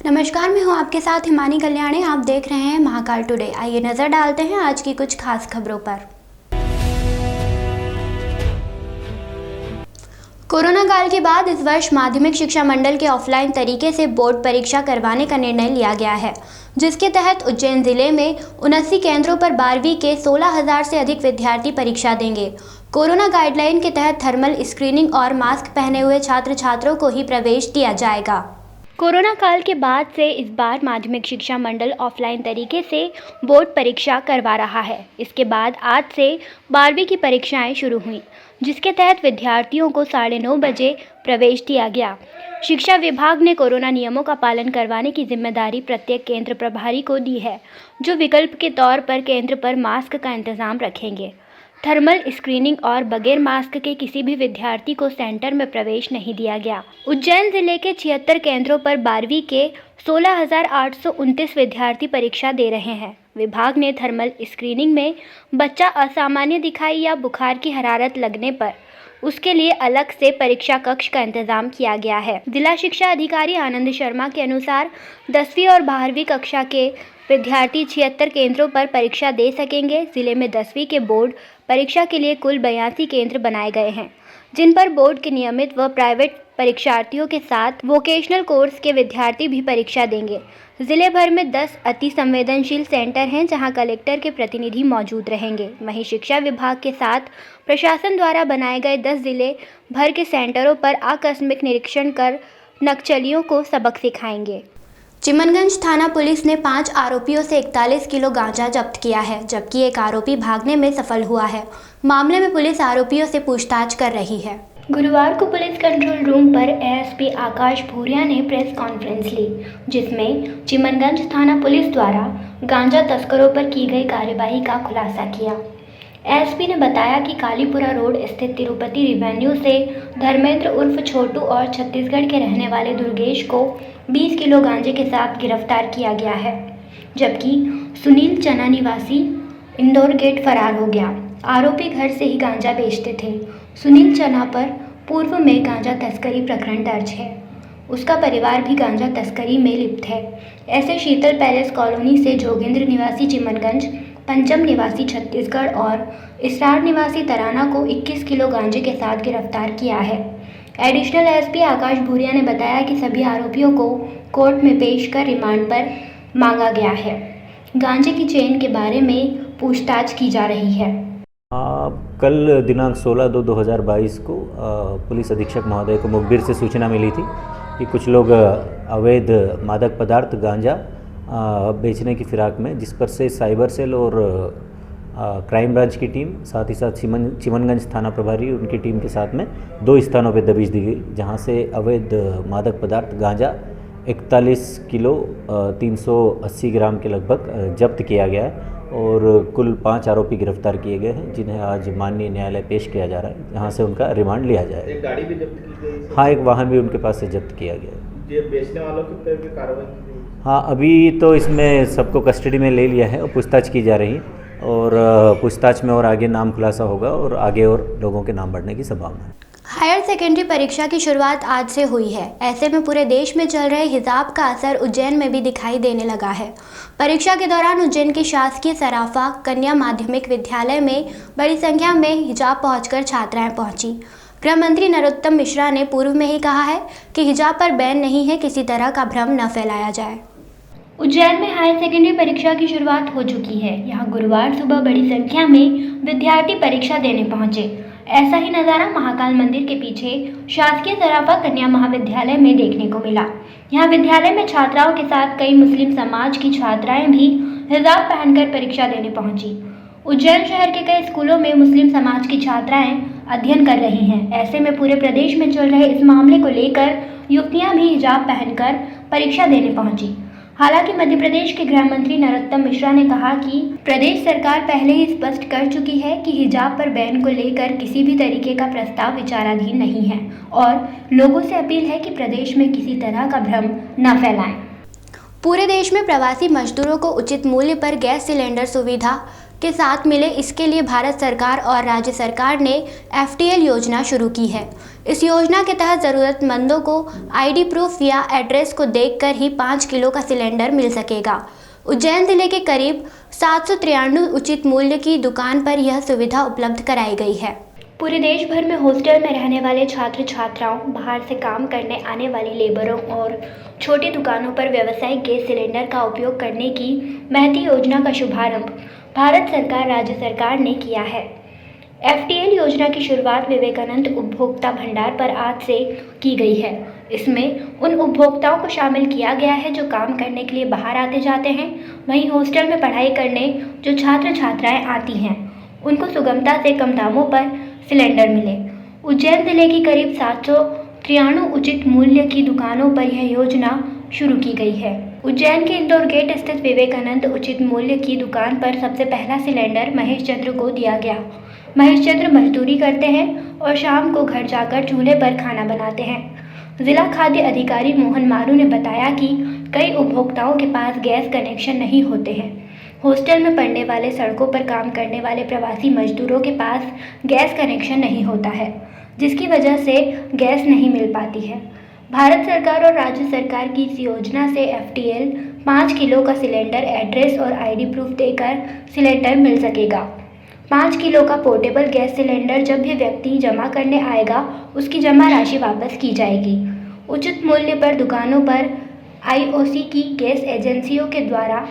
नमस्कार, मैं हूं आपके साथ हिमानी कल्याणी। आप देख रहे हैं महाकाल टुडे। आइए नजर डालते हैं आज की कुछ खास खबरों पर। कोरोना काल के बाद इस वर्ष माध्यमिक शिक्षा मंडल के ऑफलाइन तरीके से बोर्ड परीक्षा करवाने का निर्णय लिया गया है, जिसके तहत उज्जैन जिले में 79 केंद्रों पर 12वीं के 16,000 से अधिक विद्यार्थी परीक्षा देंगे। कोरोना गाइडलाइन के तहत थर्मल स्क्रीनिंग और मास्क पहने हुए छात्र छात्रों को ही प्रवेश दिया जाएगा। कोरोना काल के बाद से इस बार माध्यमिक शिक्षा मंडल ऑफलाइन तरीके से बोर्ड परीक्षा करवा रहा है। इसके बाद आज से 12वीं की परीक्षाएं शुरू हुई, जिसके तहत विद्यार्थियों को 9:30 बजे प्रवेश दिया गया। शिक्षा विभाग ने कोरोना नियमों का पालन करवाने की जिम्मेदारी प्रत्येक केंद्र प्रभारी को दी है, जो विकल्प के तौर पर केंद्र पर मास्क का इंतजाम रखेंगे। थर्मल स्क्रीनिंग और बगैर मास्क के किसी भी विद्यार्थी को सेंटर में प्रवेश नहीं दिया गया। उज्जैन जिले के 76 केंद्रों पर 12वीं के 16,829 विद्यार्थी परीक्षा दे रहे हैं। विभाग ने थर्मल स्क्रीनिंग में बच्चा असामान्य दिखाई या बुखार की हरारत लगने पर उसके लिए अलग से परीक्षा कक्ष का इंतजाम किया गया है। जिला शिक्षा अधिकारी आनंद शर्मा के अनुसार 10वीं और 12वीं कक्षा के विद्यार्थी 76 केंद्रों पर परीक्षा दे सकेंगे। जिले में 10वीं के बोर्ड परीक्षा के लिए कुल 82 केंद्र बनाए गए हैं, जिन पर बोर्ड के नियमित व प्राइवेट परीक्षार्थियों के साथ वोकेशनल कोर्स के विद्यार्थी भी परीक्षा देंगे। जिले भर में 10 अति संवेदनशील सेंटर हैं, जहां कलेक्टर के प्रतिनिधि मौजूद रहेंगे। वहीं शिक्षा विभाग के साथ प्रशासन द्वारा बनाए गए 10 जिले भर के सेंटरों पर आकस्मिक निरीक्षण कर नक्सलियों को सबक सिखाएंगे। चिमनगंज थाना पुलिस ने 5 आरोपियों से 41 किलो गांजा जब्त किया है, जबकि एक आरोपी भागने में सफल हुआ है। मामले में पुलिस आरोपियों से पूछताछ कर रही है। गुरुवार को पुलिस कंट्रोल रूम पर एएसपी आकाश भूरिया ने प्रेस कॉन्फ्रेंस ली, जिसमें चिमनगंज थाना पुलिस द्वारा गांजा तस्करों पर की गई कार्यवाही का खुलासा किया। एएसपी ने बताया कि कालीपुरा रोड स्थित तिरुपति रिवेन्यू से धर्मेंद्र उर्फ छोटू और छत्तीसगढ़ के रहने वाले दुर्गेश को 20 किलो गांजे के साथ गिरफ्तार किया गया है, जबकि सुनील चना निवासी इंदौर गेट फरार हो गया। आरोपी घर से ही गांजा बेचते थे। सुनील चना पर पूर्व में गांजा तस्करी प्रकरण दर्ज है। उसका परिवार भी गांजा तस्करी में लिप्त है। ऐसे शीतल पैलेस कॉलोनी से जोगेंद्र निवासी चिमनगंज, पंचम निवासी छत्तीसगढ़ और इसरार निवासी तराना को 21 किलो गांजे के साथ गिरफ्तार किया है। एडिशनल एसपी आकाश भूरिया ने बताया कि सभी आरोपियों को कोर्ट में पेश कर रिमांड पर मांगा गया है। गांजे की चेन के बारे में पूछताछ की जा रही है। कल दिनांक 16/2/2022 को पुलिस अधीक्षक महोदय को मुखबिर से सूचना मिली थी कि कुछ लोग अवैध मादक पदार्थ गांजा बेचने की फिराक में, जिस पर से साइबर सेल और क्राइम ब्रांच की टीम, साथ ही साथ चिमनगंज थाना प्रभारी उनकी टीम के साथ में 2 स्थानों पर दबिश दी गई, जहां से अवैध मादक पदार्थ गांजा 41 किलो 380 ग्राम के लगभग जब्त किया गया है और कुल 5 आरोपी गिरफ्तार किए गए हैं, जिन्हें आज माननीय न्यायालय पेश किया जा रहा है, जहां से उनका रिमांड लिया जाएगा। एक गाड़ी भी जब्त की गई? हाँ, एक वाहन भी उनके पास से जब्त किया गया है। ये बेचने वालों के ऊपर भी कार्रवाई की गई? हाँ, अभी तो इसमें सबको कस्टडी में ले लिया है और पूछताछ की जा रही है और पूछताछ में और आगे नाम खुलासा होगा और आगे और लोगों के नाम बढ़ने की संभावना है। हायर सेकेंडरी परीक्षा की शुरुआत आज से हुई है। ऐसे में पूरे देश में चल रहे हिजाब का असर उज्जैन में भी दिखाई देने लगा है। परीक्षा के दौरान उज्जैन के शासकीय सराफा कन्या माध्यमिक विद्यालय में बड़ी संख्या में हिजाब पहुंचकर छात्राएं पहुंची। गृह मंत्री नरोत्तम मिश्रा ने पूर्व में ही कहा है कि हिजाब पर बैन नहीं है, किसी तरह का भ्रम न फैलाया जाए। उज्जैन में हायर सेकेंडरी परीक्षा की शुरुआत हो चुकी है। यहाँ गुरुवार सुबह बड़ी संख्या में विद्यार्थी परीक्षा देने पहुंचे। ऐसा ही नज़ारा महाकाल मंदिर के पीछे शासकीय सराफा कन्या महाविद्यालय में देखने को मिला। यहाँ विद्यालय में छात्राओं के साथ कई मुस्लिम समाज की छात्राएं भी हिजाब पहनकर परीक्षा देने पहुंची। उज्जैन शहर के कई स्कूलों में मुस्लिम समाज की छात्राएं अध्ययन कर रही हैं। ऐसे में पूरे प्रदेश में चल रहे इस मामले को लेकर युवतियां भी हिजाब पहनकर परीक्षा देने पहुंची। हालांकि मध्य प्रदेश के गृह मंत्री नरोत्तम मिश्रा ने कहा कि प्रदेश सरकार पहले ही स्पष्ट कर चुकी है कि हिजाब पर बैन को लेकर किसी भी तरीके का प्रस्ताव विचाराधीन नहीं है और लोगों से अपील है कि प्रदेश में किसी तरह का भ्रम न फैलाएं। पूरे देश में प्रवासी मजदूरों को उचित मूल्य पर गैस सिलेंडर सुविधा के साथ मिले, इसके लिए भारत सरकार और राज्य सरकार ने FTL योजना शुरू की है। इस योजना के तहत ज़रूरतमंदों को ID प्रूफ या एड्रेस को देखकर ही 5 किलो का सिलेंडर मिल सकेगा। उज्जैन जिले के करीब 793 उचित मूल्य की दुकान पर यह सुविधा उपलब्ध कराई गई है। पूरे देश भर में हॉस्टल में रहने वाले छात्र छात्राओं, बाहर से काम करने आने वाली लेबरों और छोटी दुकानों पर व्यावसायिक गैस सिलेंडर का उपयोग करने की महती योजना का शुभारंभ भारत सरकार राज्य सरकार ने किया है। FTL योजना की शुरुआत विवेकानंद उपभोक्ता भंडार पर आज से की गई है। इसमें उन उपभोक्ताओं को शामिल किया गया है जो काम करने के लिए बाहर आते जाते हैं। वहीं हॉस्टल में पढ़ाई करने जो छात्र छात्राएं आती हैं, उनको सुगमता से कम दामों पर सिलेंडर मिले। उज्जैन जिले की करीब 793 उचित मूल्य की दुकानों पर यह योजना शुरू की गई है। उज्जैन के इंदौर गेट स्थित विवेकानंद उचित मूल्य की दुकान पर सबसे पहला सिलेंडर महेश चंद्र को दिया गया। महेश चंद्र मजदूरी करते हैं और शाम को घर जाकर चूल्हे पर खाना बनाते हैं। जिला खाद्य अधिकारी मोहन मारू ने बताया कि कई उपभोक्ताओं के पास गैस कनेक्शन नहीं होते हैं। हॉस्टल में पढ़ने वाले, सड़कों पर काम करने वाले प्रवासी मजदूरों के पास गैस कनेक्शन नहीं होता है, जिसकी वजह से गैस नहीं मिल पाती है। भारत सरकार और राज्य सरकार की इस योजना से FTL 5 किलो का सिलेंडर एड्रेस और ID प्रूफ देकर सिलेंडर मिल सकेगा। 5 किलो का पोर्टेबल गैस सिलेंडर जब भी व्यक्ति जमा करने आएगा, उसकी जमा राशि वापस की जाएगी। उचित मूल्य पर दुकानों पर IOC की गैस एजेंसियों के द्वारा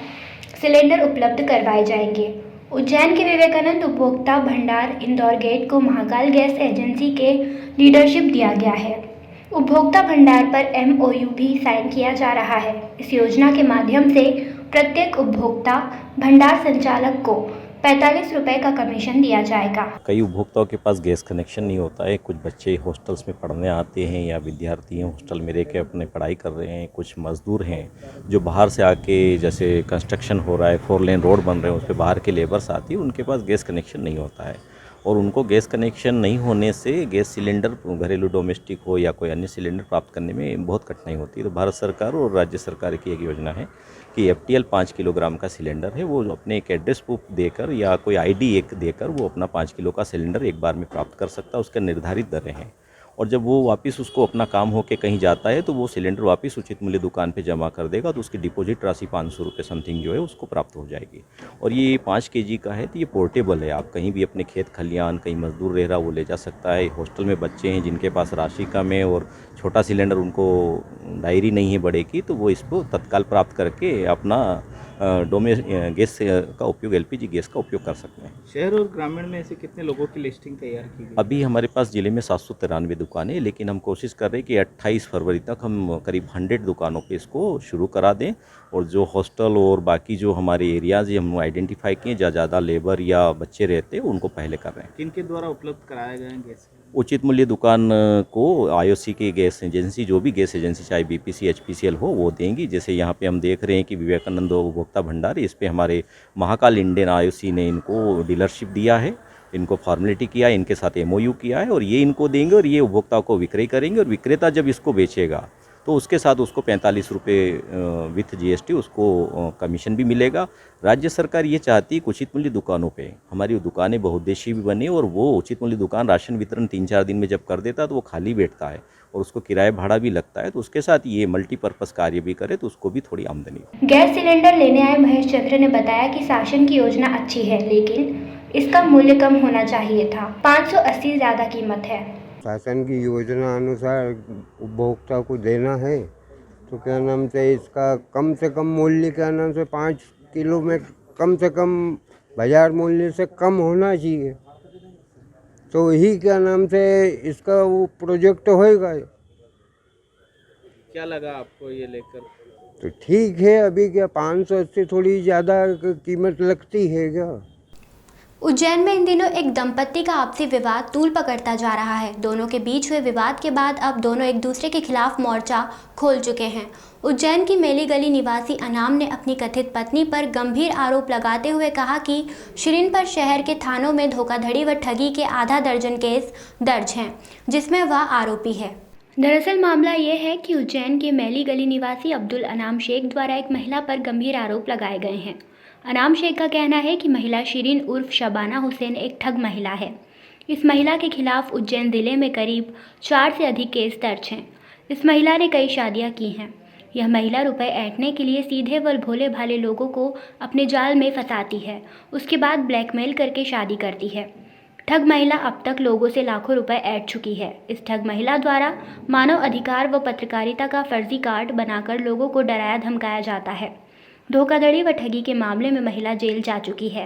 सिलेंडर उपलब्ध करवाए जाएंगे। उज्जैन के विवेकानंद उपभोक्ता भंडार इंदौर गेट को महाकाल गैस एजेंसी के लीडरशिप दिया गया है। उपभोक्ता भंडार पर MOU भी साइन किया जा रहा है। इस योजना के माध्यम से प्रत्येक उपभोक्ता भंडार संचालक को 45 रुपये का कमीशन दिया जाएगा। कई उपभोक्ताओं के पास गैस कनेक्शन नहीं होता है। कुछ बच्चे हॉस्टल्स में पढ़ने आते हैं या विद्यार्थी हैं, हॉस्टल में रह के अपने पढ़ाई कर रहे हैं। कुछ मज़दूर हैं जो बाहर से आके, जैसे कंस्ट्रक्शन हो रहा है, 4 लेन रोड बन रहे हैं, उस पर बाहर के लेबर्स आती है, उनके पास गैस कनेक्शन नहीं होता है। और उनको गैस कनेक्शन नहीं होने से गैस सिलेंडर, घरेलू डोमेस्टिक हो या कोई अन्य सिलेंडर प्राप्त करने में बहुत कठिनाई होती है। तो भारत सरकार और राज्य सरकार की एक योजना है कि FTL 5 किलोग्राम का सिलेंडर है, वो अपने एक एड्रेस प्रूफ देकर या कोई ID एक देकर वो अपना 5 किलो का सिलेंडर एक बार में प्राप्त कर सकता है। उसका निर्धारित दरें हैं और जब वो वापस उसको अपना काम होके कहीं जाता है तो वो सिलेंडर वापस उचित मूल्य दुकान पे जमा कर देगा, तो उसकी डिपॉजिट राशि 500 रुपये समथिंग जो है उसको प्राप्त हो जाएगी। और ये 5 kg का है, तो ये पोर्टेबल है। आप कहीं भी अपने खेत खलियान, कहीं मजदूर रह रहा वो ले जा सकता है। हॉस्टल में बच्चे हैं जिनके पास राशि कम है और छोटा सिलेंडर, उनको डायरी नहीं है बड़े की, तो वो इसको तत्काल प्राप्त करके अपना गैस का उपयोग, LPG गैस का उपयोग कर सकते हैं। शहर और ग्रामीण में ऐसे कितने लोगों की लिस्टिंग तैयार की गई? अभी हमारे पास ज़िले में 793 दुकानें हैं, लेकिन हम कोशिश कर रहे हैं कि 28 फरवरी तक हम करीब 100 दुकानों पे इसको शुरू करा दें। और जो हॉस्टल और बाकी जो हमारे एरियाज़ हम आइडेंटिफाई किए जहाँ ज़्यादा लेबर या बच्चे रहते हैं, उनको पहले कर रहे हैं। किनके द्वारा उपलब्ध कराया गया है गैस? उचित मूल्य दुकान को IOC की गैस एजेंसी, जो भी गैस एजेंसी चाहे BPC HPCL हो, वो देंगी। जैसे यहाँ पे हम देख रहे हैं कि विवेकानंद उपभोक्ता भंडार, इस पे हमारे महाकाल इंडियन IOC ने इनको डीलरशिप दिया है, इनको फॉर्मेलिटी किया है, इनके साथ MOU किया है और ये इनको देंगे और ये उपभोक्ता को विक्रय करेंगे। और विक्रेता जब इसको बेचेगा तो उसके साथ उसको 45 रुपये विथ GST उसको कमीशन भी मिलेगा। राज्य सरकार ये चाहती है कि उचित मूल्य दुकानों पे हमारी दुकानें बहुउद्देशीय भी बने और वो उचित मूल्य दुकान राशन वितरण 3-4 दिन में जब कर देता है तो वो खाली बैठता है और उसको किराया भाड़ा भी लगता है, तो उसके साथ ये मल्टीपर्पज़ कार्य भी करे तो उसको भी थोड़ी आमदनी। गैस सिलेंडर लेने आए महेश चंद्र ने बताया कि शासन की योजना अच्छी है, लेकिन इसका मूल्य कम होना चाहिए था। 580 ज़्यादा कीमत है। शासन की योजना अनुसार उपभोक्ता को देना है तो क्या नाम से इसका कम से कम मूल्य क्या नाम से 5 किलो में कम से कम बाजार मूल्य से कम होना चाहिए, तो ही क्या नाम से इसका वो प्रोजेक्ट होएगा। क्या लगा आपको ये लेकर? तो ठीक है, अभी क्या 580 थोड़ी ज़्यादा कीमत लगती है क्या? उज्जैन में इन दिनों एक दंपत्ति का आपसी विवाद तूल पकड़ता जा रहा है। दोनों के बीच हुए विवाद के बाद अब दोनों एक दूसरे के खिलाफ मोर्चा खोल चुके हैं। उज्जैन की मेली गली निवासी अनाम ने अपनी कथित पत्नी पर गंभीर आरोप लगाते हुए कहा कि शिरीन पर शहर के थानों में धोखाधड़ी व ठगी के आधा दर्जन केस दर्ज हैं, जिसमें वह आरोपी है। दरअसल मामला ये है कि उज्जैन के मेली गली निवासी अब्दुल अनाम शेख द्वारा एक महिला पर गंभीर आरोप लगाए गए हैं। अनाम शेख का कहना है कि महिला शिरीन उर्फ शबाना हुसैन एक ठग महिला है। इस महिला के खिलाफ उज्जैन जिले में करीब 4 से अधिक केस दर्ज हैं। इस महिला ने कई शादियां की हैं। यह महिला रुपए ऐंठने के लिए सीधे व भोले भाले लोगों को अपने जाल में फंसाती है, उसके बाद ब्लैकमेल करके शादी करती है। ठग महिला अब तक लोगों से लाखों रुपए ऐंठ चुकी है। इस ठग महिला द्वारा मानव अधिकार व पत्रकारिता का फर्जी कार्ड बनाकर लोगों को डराया धमकाया जाता है। धोखाधड़ी व ठगी के मामले में महिला जेल जा चुकी है।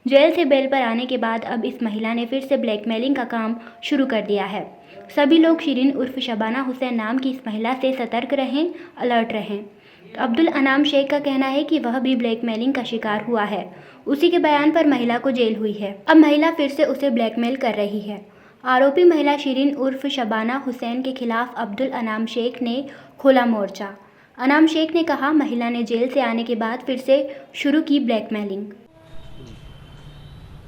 जेल से बेल पर आने के बाद अब इस महिला ने फिर से ब्लैकमेलिंग का काम शुरू कर दिया है। सभी लोग शिरीन उर्फ शबाना हुसैन नाम की इस महिला से सतर्क रहें, अलर्ट रहें। अब्दुल अनाम शेख का कहना है कि वह भी ब्लैकमेलिंग का शिकार हुआ है। उसी के बयान पर महिला को जेल हुई है। अब महिला फिर से उसे ब्लैकमेल कर रही है। आरोपी महिला शिरीन उर्फ शबाना हुसैन के खिलाफ अब्दुल अनाम शेख ने खोला मोर्चा। अनाम शेख ने कहा, महिला ने जेल से आने के बाद फिर से शुरू की ब्लैकमेलिंग।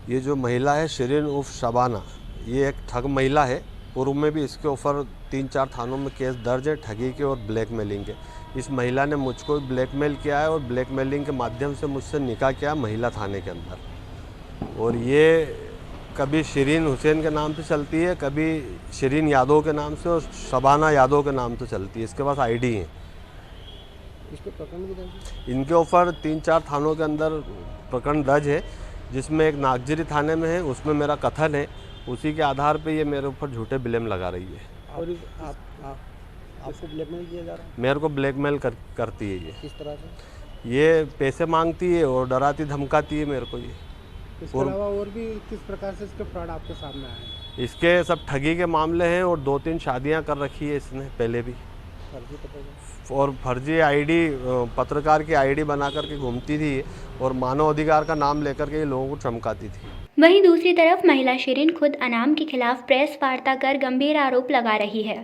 ये जो महिला है शिरीन उर्फ शबाना, ये एक ठग महिला है। पूर्व में भी इसके ऊपर 3-4 थानों में केस दर्ज है ठगी के और ब्लैकमेलिंग के। इस महिला ने मुझको ब्लैकमेल किया है और ब्लैकमेलिंग के माध्यम से मुझसे निकाह किया महिला थाने के अंदर। और ये कभी शिरीन हुसैन के नाम से चलती है, कभी शिरीन यादव के नाम से और शबाना यादव के नाम से चलती है। इसके पास आईडी है। इनके ऊपर 3-4 थानों के अंदर प्रकरण दर्ज है, जिसमें एक नागजरी थाने में है, उसमें मेरा कथन है। उसी के आधार पे ये मेरे ऊपर झूठे ब्लेम लगा रही है। और आपको ब्लैकमेल किया जा रहा है? मेरे को ब्लैकमेल करती है ये। किस तरह से? ये पैसे मांगती है और डराती धमकाती है मेरे को ये। इसके अलावा और भी किस प्रकार से इसके फ्रॉड आपके सामने आए हैं? इसके सब ठगी के मामले हैं और 2-3 शादियां कर रखी है इसने पहले भी। और फर्जी आईडी, पत्रकार की आईडी बना करके घूमती थी और मानव अधिकार का नाम लेकर के लोगों को चमकाती थी। वहीं दूसरी तरफ महिला शिरीन खुद अनाम के खिलाफ प्रेस वार्ता कर गंभीर आरोप लगा रही है।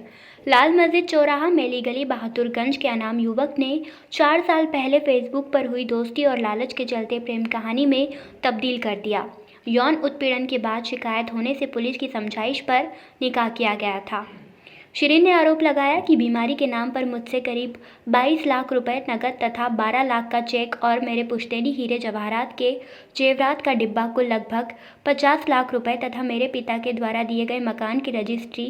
लाल मस्जिद चौराहा मेली गली बहादुरगंज के अनाम युवक ने 4 साल पहले फेसबुक पर हुई दोस्ती और लालच के चलते प्रेम कहानी में तब्दील कर दिया। यौन उत्पीड़न के बाद शिकायत होने से पुलिस की समझाइश पर निकाह किया गया था। शिरीन ने आरोप लगाया कि बीमारी के नाम पर मुझसे करीब 22 लाख रुपए नकद तथा 12 लाख का चेक और मेरे पुश्तैनी हीरे जवाहरात के जेवरात का डिब्बा कुल लगभग 50 लाख रुपए तथा मेरे पिता के द्वारा दिए गए मकान की रजिस्ट्री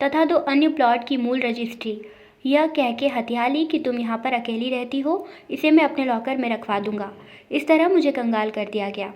तथा 2 अन्य प्लॉट की मूल रजिस्ट्री यह कह के हथिया ली कि तुम यहाँ पर अकेली रहती हो, इसे मैं अपने लॉकर में रखवा दूंगा। इस तरह मुझे कंगाल कर दिया गया।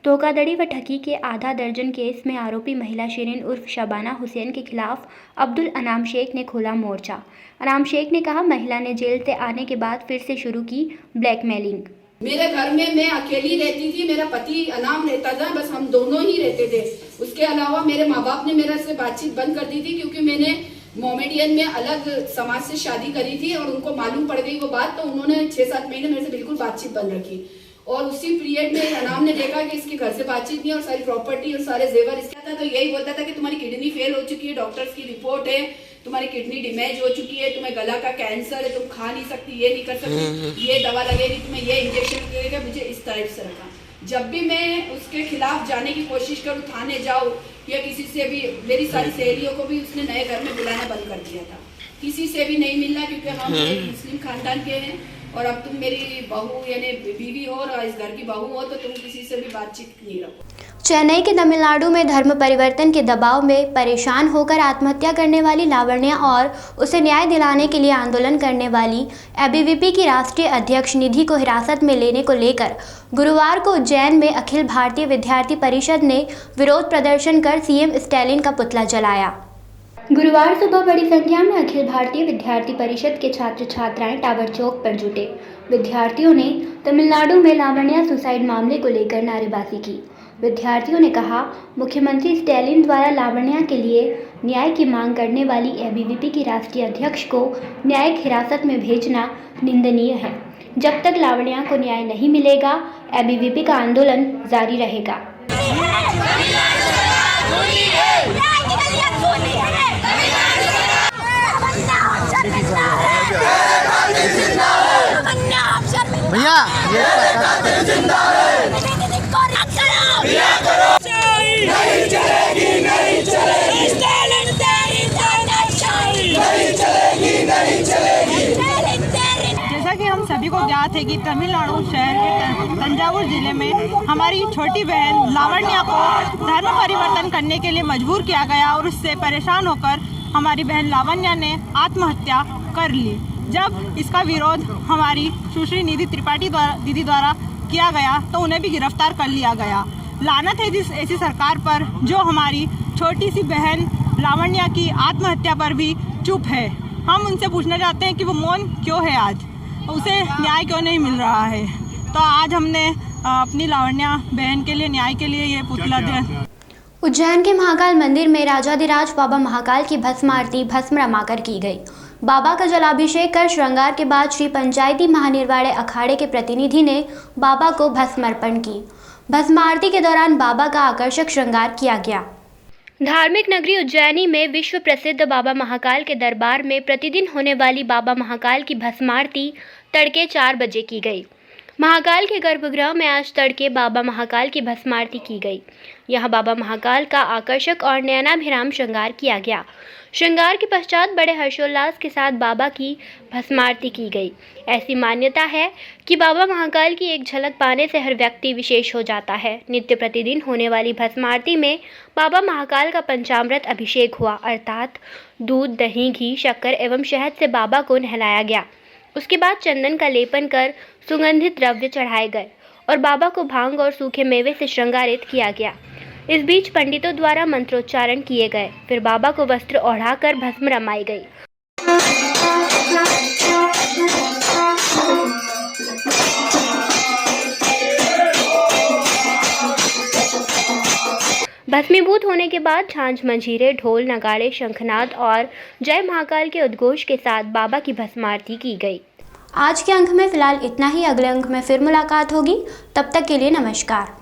धोखाधड़ी व ठगी के आधा दर्जन केस में आरोपी महिला शिरीन उर्फ शबाना हुसैन के खिलाफ अब्दुल अनाम शेख ने खोला मोर्चा। अनाम शेख ने कहा, महिला ने जेल से आने के बाद फिर से शुरू की ब्लैकमेलिंग। मेरे घर में मैं अकेली रहती थी, मेरा पति अनाम रहता था, बस हम दोनों ही रहते थे। उसके अलावा मेरे माँ बाप ने मेरे से बातचीत बंद कर दी थी, क्योंकि मैंने मोमेडियन में अलग समाज से शादी करी थी और उनको मालूम पड़ गई वो बात, तो उन्होंने 6-7 महीने मेरे से बिल्कुल बातचीत बंद रखी। और उसी पीरियड में अनाम ने देखा कि इसके घर से बातचीत नहीं और सारी प्रॉपर्टी और सारे जेवर इसका था, तो यही बोलता था कि तुम्हारी किडनी फेल हो चुकी है, डॉक्टर्स की रिपोर्ट है, तुम्हारी किडनी डैमेज हो चुकी है, तुम्हें गला का कैंसर है, तुम खा नहीं सकती, ये नहीं कर सकती, ये दवा लगेगी, तुम्हें ये इंजेक्शन लगेगा। मुझे इस टाइप से रखा। जब भी मैं उसके खिलाफ जाने की कोशिश करूँ, थाने जाऊँ या किसी से भी, मेरी सारी सहेलियों को भी उसने नए घर में बुलाना बंद कर दिया था। किसी से भी नहीं मिलना, क्योंकि हम एक मुस्लिम खानदान के हैं और अब तुम मेरी बहू यानी बीवी हो और इस घर की बहू हो, तो तुम किसी से भी बातचीत नहीं रखो। चेन्नई के तमिलनाडु में धर्म परिवर्तन के दबाव में परेशान होकर आत्महत्या करने वाली लावण्या और उसे न्याय दिलाने के लिए आंदोलन करने वाली एबीवीपी की राष्ट्रीय अध्यक्ष निधि को हिरासत में लेने को लेकर गुरुवार को उज्जैन में अखिल भारतीय विद्यार्थी परिषद ने विरोध प्रदर्शन कर सीएम स्टालिन का पुतला जलाया। गुरुवार सुबह बड़ी संख्या में अखिल भारतीय विद्यार्थी परिषद के छात्र छात्राएं टावर चौक पर जुटे। विद्यार्थियों ने तमिलनाडु में लावण्या सुसाइड मामले को लेकर नारेबाजी की। विद्यार्थियों ने कहा, मुख्यमंत्री स्टालिन द्वारा लावण्या के लिए न्याय की मांग करने वाली एबीवीपी की राष्ट्रीय अध्यक्ष को न्यायिक हिरासत में भेजना निंदनीय है। जब तक लावण्या को न्याय नहीं मिलेगा, एबीवीपी का आंदोलन जारी रहेगा। भैया जैसा कि हम सभी सभी को ज्ञात है कि तमिलनाडु शहर के तंजावुर जिले में हमारी छोटी बहन लावण्या को धर्म परिवर्तन करने के लिए मजबूर किया गया और उससे परेशान होकर हमारी बहन लावण्या ने आत्महत्या कर ली। जब इसका विरोध हमारी सुश्री निधि त्रिपाठी दीदी द्वारा किया गया तो उन्हें भी गिरफ्तार कर लिया गया। लानत है जिस ऐसी सरकार पर जो हमारी छोटी सी बहन लावण्या की आत्महत्या पर भी चुप है। हम उनसे पूछना चाहते हैं कि वो मौन क्यों है, आज उसे न्याय क्यों नहीं मिल रहा है। तो आज हमने अपनी लावण्या बहन के लिए न्याय के लिए ये पुतला दे। उज्जैन के महाकाल मंदिर में राजाधिराज बाबा महाकाल की भस्म आरती भस्म रमाकर की गई। बाबा का जलाभिषेक कर श्रृंगार के बाद श्री पंचायती महानिर्वाणे अखाड़े के प्रतिनिधि ने बाबा को भस्म अर्पण की। भस्म आरती के दौरान बाबा का आकर्षक श्रृंगार किया गया। धार्मिक नगरी उज्जैनी में विश्व प्रसिद्ध बाबा महाकाल के दरबार में प्रतिदिन होने वाली बाबा महाकाल की भस्म आरती तड़के 4 बजे की गई। महाकाल के गर्भगृह में आज तड़के बाबा महाकाल की भस्म आरती की गई। यहाँ बाबा महाकाल का आकर्षक और नयनाभिराम श्रृंगार किया गया। श्रृंगार के पश्चात बड़े हर्षोल्लास के साथ बाबा की भस्म आरती की गई। ऐसी मान्यता है कि बाबा महाकाल की एक झलक पाने से हर व्यक्ति विशेष हो जाता है। नित्य प्रतिदिन होने वाली भस्म आरती में बाबा महाकाल का पंचामृत अभिषेक हुआ, अर्थात दूध, दही, घी, शक्कर एवं शहद से बाबा को नहलाया गया। उसके बाद चंदन का लेपन कर सुगंधित द्रव्य चढ़ाए गए और बाबा को भांग और सूखे मेवे से श्रृंगारित किया गया। इस बीच पंडितों द्वारा मंत्रोच्चारण किए गए, फिर बाबा को वस्त्र ओढ़ाकर भस्म रमाई गई। भस्मीभूत होने के बाद झांझ, मंजीरे, ढोल, नगाड़े, शंखनाद और जय महाकाल के उद्घोष के साथ बाबा की भस्म आरती की गई। आज के अंक में फिलहाल इतना ही। अगले अंक में फिर मुलाकात होगी। तब तक के लिए नमस्कार।